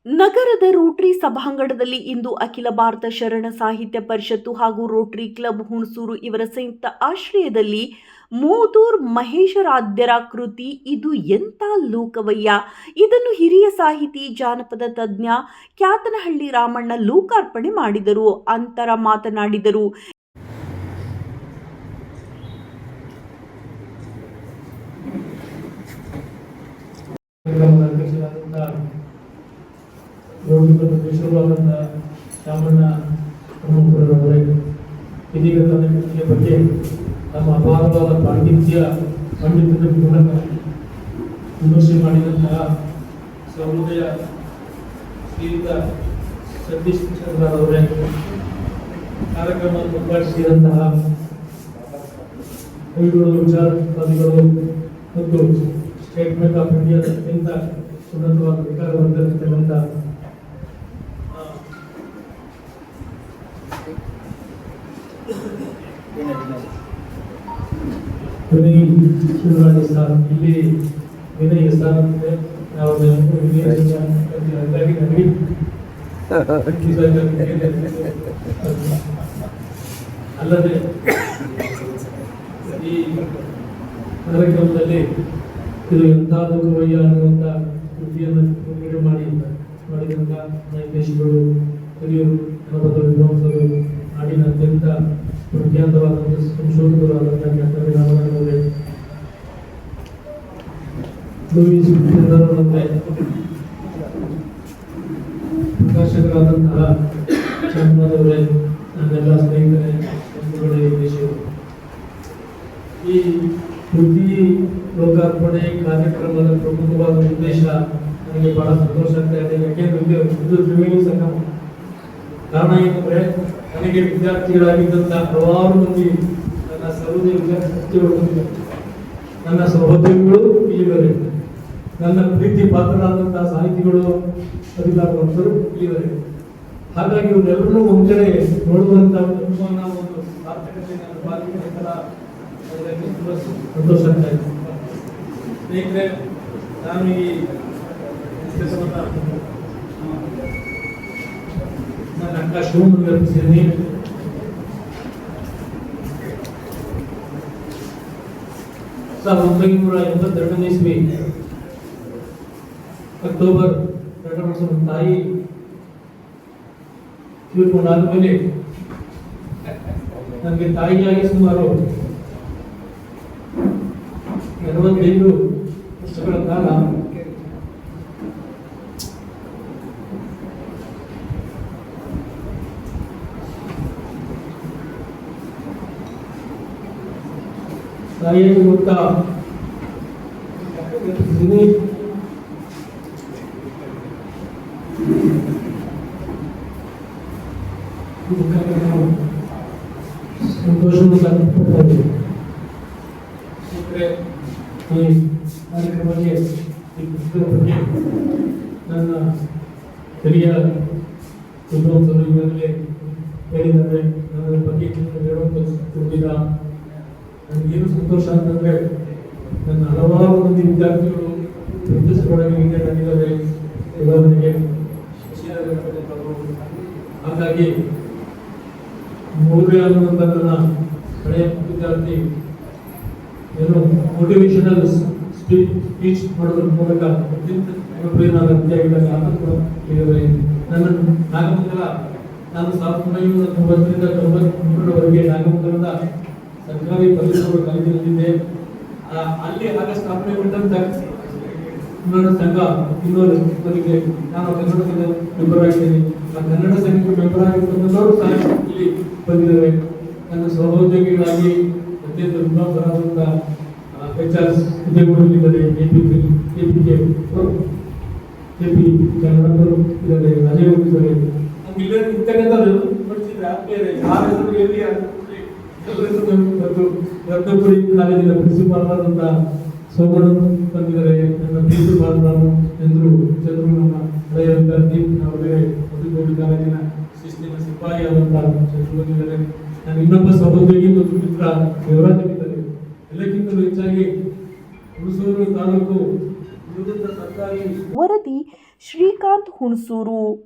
ನಗರದ ರೋಟರಿ ಸಭಾಂಗಣದಲ್ಲಿ ಇಂದು ಅಖಿಲ ಭಾರತ ಶರಣ ಸಾಹಿತ್ಯ ಪರಿಷತ್ತು ಹಾಗೂ ರೋಟರಿ ಕ್ಲಬ್ ಹುಣಸೂರು ಇವರ ಸಂಯುಕ್ತ ಆಶ್ರಯದಲ್ಲಿ ಮೋದೂರ್ ಮಹೇಶರಾಧ್ಯರ ಕೃತಿ ಇದು ಎಂಥ ಲೋಕವಯ್ಯ ಇದನ್ನು ಹಿರಿಯ ಸಾಹಿತಿ ಜಾನಪದ ತಜ್ಞ ಕ್ಯಾತನಹಳ್ಳಿ ರಾಮಣ್ಣ ಲೋಕಾರ್ಪಣೆ ಮಾಡಿದರು. ಅಂತರ ಮಾತನಾಡಿದರು. ರಾಮಣ್ಣ ಬ್ರಹ್ಮಪುರರವರೇ ಇದೀಗ ತನ್ನ ಬಗ್ಗೆ ತಮ್ಮ ಅಪಾರವಾದ ಪಾಂಡಿತ್ಯ ಪಂಡಿತರ ಮೂಲಕ ವಿಮರ್ಶೆ ಮಾಡಿದಂತಹ ಸಹೃದಯ ಶ್ರೀಯುತ ಸತೀಶ್ ಚಂದ್ರ ಅವರೇ ಕಾರ್ಯಕ್ರಮವನ್ನು ಉದ್ಘಾಟಿಸಿದಂತಹ ಕವಿಗಳು, ವಿಚಾರವಾದಿಗಳು ಮತ್ತು ಸ್ಟೇಟ್ ಬ್ಯಾಂಕ್ ಆಫ್ ಇಂಡಿಯಾದ ಅತ್ಯಂತ ಉನ್ನತವಾದ ಅಧಿಕಾರ ಹೊಂದಿರತಕ್ಕಂಥ ವಿನಯ್ ಸರ್, ಇಲ್ಲಿ ವಿನಯ್ ಸರ್ ಅಲ್ಲದೆ ಈ ಕಾರ್ಯಕ್ರಮದಲ್ಲಿ ಇದು ಎಂಥ ಲೋಕವಯ್ಯ ಅನ್ನುವಂಥ ಕೃತಿಯನ್ನು ಬಿಡುಗಡೆ ಮಾಡಿದಂಥ ಮಹೇಶಗಳು, ಹಿರಿಯರು, ಜನಪದ ವಿದ್ವಾಂಸರು, ನಾಡಿನ ಅತ್ಯಂತ ಪ್ರಖ್ಯಾತವಾದಂಥ ಸಂಶೋಧಕರು ಆದಂಥ ಕ್ಯಾತನಹಳ್ಳಿ ರಾಮಣ್ಣನವರೇ, ಲೂಯಿಸ್ ಅವರೇ, ಪ್ರಕಾಶಕರಾದಂತಹ ಚಂದ್ರದವರೇ, ನನ್ನೆಲ್ಲ ಸ್ನೇಹಿತರೇ, ಬಂಧುಗಳೇ, ದೇಶಗಳು, ಈ ಕೃತಿ ಲೋಕಾರ್ಪಣೆ ಕಾರ್ಯಕ್ರಮದ ಪ್ರಮುಖವಾದ ಉದ್ದೇಶ ನನಗೆ ಬಹಳ ಸಂತೋಷ ಆಗ್ತಾ ಇದೆ. ಯಾಕೆಂದ್ರೆ ಇದು ತ್ರಿವೇಣಿ ಸಂಗಮ. ಕಾರಣ ಏನಂದ್ರೆ ನನಗೆ ವಿದ್ಯಾರ್ಥಿಗಳಾಗಿದ್ದಂತಹ ಹಲವಾರು ಮಂದಿ ನನ್ನ ಸಹೋದರಿ ವಿದ್ಯಾರ್ಥಿಗಳು, ನನ್ನ ಸಹೋದರಿಗಳು ಇಲ್ಲಿದ್ದಾರೆ, ನನ್ನ ಪ್ರೀತಿ ಪಾತ್ರರಾದಂತಹ ಸಾಹಿತಿಗಳು, ಅಧಿಕಾರವಂತರು ಇಲ್ಲಿದ್ದಾರೆ. ಹಾಗಾಗಿ ಇವರೆಲ್ಲರೂ ಒಂದ್ ಕಡೆ ನೋಡುವಂತ ಒಂದು ಅನುಮಾನ, ಒಂದು ಸಾರ್ಥಕತೆ ನನ್ನ ಪಾಲಿಗೆ ಸಂತೋಷ ಆಗ್ತಾ ಇದೆ. ಸ್ನೇಹಿತರೆ, ನಾನು ಈ ನನ್ನ ಅಕ್ಕ ಶಿವಮೊಗ್ಗ ಅರ್ಪಿಸಿದ್ದೀನಿ. ಸಾವಿರದ 1982ನೇ ಇಸ್ವಿ ಅಕ್ಟೋಬರ್ 2 ನಮ್ಮ ತಾಯಿ ತೀರ್ಕೊಂಡಾದ್ಮೇಲೆ ನನಗೆ ತಾಯಿಯಾಗಿ ಸುಮಾರು 85 ವರ್ಷಗಳ ಕಾಲ ತಾಯಿಯಾಗಿ ಗೊತ್ತಾ ಸಂತೋಷವನ್ನು ಪಡ್ತಾ ಈ ಕಾರ್ಯಕ್ರಮಕ್ಕೆ ಈ ಪುಸ್ತಕದ ಬಗ್ಗೆ ನನ್ನ ಹಿರಿಯ ವಿದ್ವಾಂಸರು ಈಗಾಗಲೇ ಹೇಳಿದ್ದಾರೆ. ನನ್ನ ಬಗ್ಗೆ ಹೇಳುವಂತ ನನಗೇನು ಸಂತೋಷ ಅಂತಂದ್ರೆ ನನ್ನ ಹಲವಾರು ಮಂದಿ ವಿದ್ಯಾರ್ಥಿಗಳು ಪ್ರತಿಷ್ಠೆಯೊಳಗೆ ನೀಡಿದ್ದಾರೆ. ಉದಾಹರಣೆಗೆ ಹಾಗಾಗಿ ಮೌರ್ಯ ಅನ್ನುವಂಥ ನನ್ನ ಹಳೆಯ ವಿದ್ಯಾರ್ಥಿ ಏನು ಮೋಟಿವೇಶನಲ್ ಸ್ಪೀಚ್ ಮಾಡೋದ್ರ ಮೂಲಕ ಅತ್ಯಂತ ಪ್ರೇರಣಾಗತಿಯಾಗಿದ್ದಾಗ ನನ್ನ ನಾಗಮಂಗಲ, ನಾನು 1990ರಿಂದ 93ರವರೆಗೆ ನಾಗಮಂಗಲದ ಸರ್ಕಾರಿ ಪದವಿ ಪೂರ್ವ ಕಾಲೇಜಿನಲ್ಲಿದ್ದೆ. ಅಲ್ಲಿ ಆಗ ಸ್ಥಾಪನೆಗೊಂಡಂತ ಕನ್ನಡ ಸಂಘ ಇನ್ನೊಂದಿಗೆ ನಾನು ಕನ್ನಡ ಸಂಘ ಮೆಂಬರ್ ಆಗಿದ್ದೇನೆ. ಆ ಕನ್ನಡ ಸಂಘಕ್ಕೆ ಮೆಂಬರ್ ಆಗಿರ್ತಕ್ಕಂಥವರು ಸಹ ಇಲ್ಲಿ ಬಂದಿದ್ದಾರೆ. ನನ್ನ ಸಹೋದ್ಯೋಗಿಗಳಾಗಿ ಅತ್ಯಂತ ವಿದ್ವಾಂಸರಾದಂಥ HR ವಿಜಯಗೌಡರಿದ್ದಾರೆ, KP ಕನ್ನಡರು ಇದ್ದಾರೆ, ಅಜಯ್ ಇದ್ದಾರೆ. ನಮ್ಗೆ ಇರ್ತಕ್ಕಂಥದ್ದು ನೋಡ್ತಿದ್ರೆ ಆತ್ಮೀಯರೇ, ಯಾರ ಹೆಸರು ಎಲ್ಲಿ ರತ್ನಪುರಿ ಕಾಲೇಜಿನ ಪ್ರಿನ್ಸಿಪಾಲ್ ಆದಂಥ ಸೋಮಣ್ಣ ಬಂದಿದ್ದಾರೆ. ನನ್ನ ಪ್ರಿನ್ಸಿಪಾಲ್ ಚಂದ್ರು ನಮ್ಮ ಹಳೆಯ ವಿದ್ಯಾರ್ಥಿ, ನಾವು ಬೇರೆ ಮಧುಕೋಡಿ ಕಾಲೇಜಿನ ಶಿಸ್ತಿನ ಸಿಪಾಯಿ ಆದಂಥ ಚಂದ್ರು ಬಂದಿದ್ದಾರೆ. ನನ್ನ ಇನ್ನೊಬ್ಬ ಸಹೋದ್ಯೋಗಿ ಮತ್ತು ಮಿತ್ರ ದೇವರಾಜ್ ಇದ್ದಾರೆ. ಎಲ್ಲಕ್ಕಿಂತಲೂ ಹೆಚ್ಚಾಗಿ ಹುಣಸೂರು ತಾಲೂಕು ವರದಿ ಶ್ರೀಕಾಂತ್ ಹುಣಸೂರು.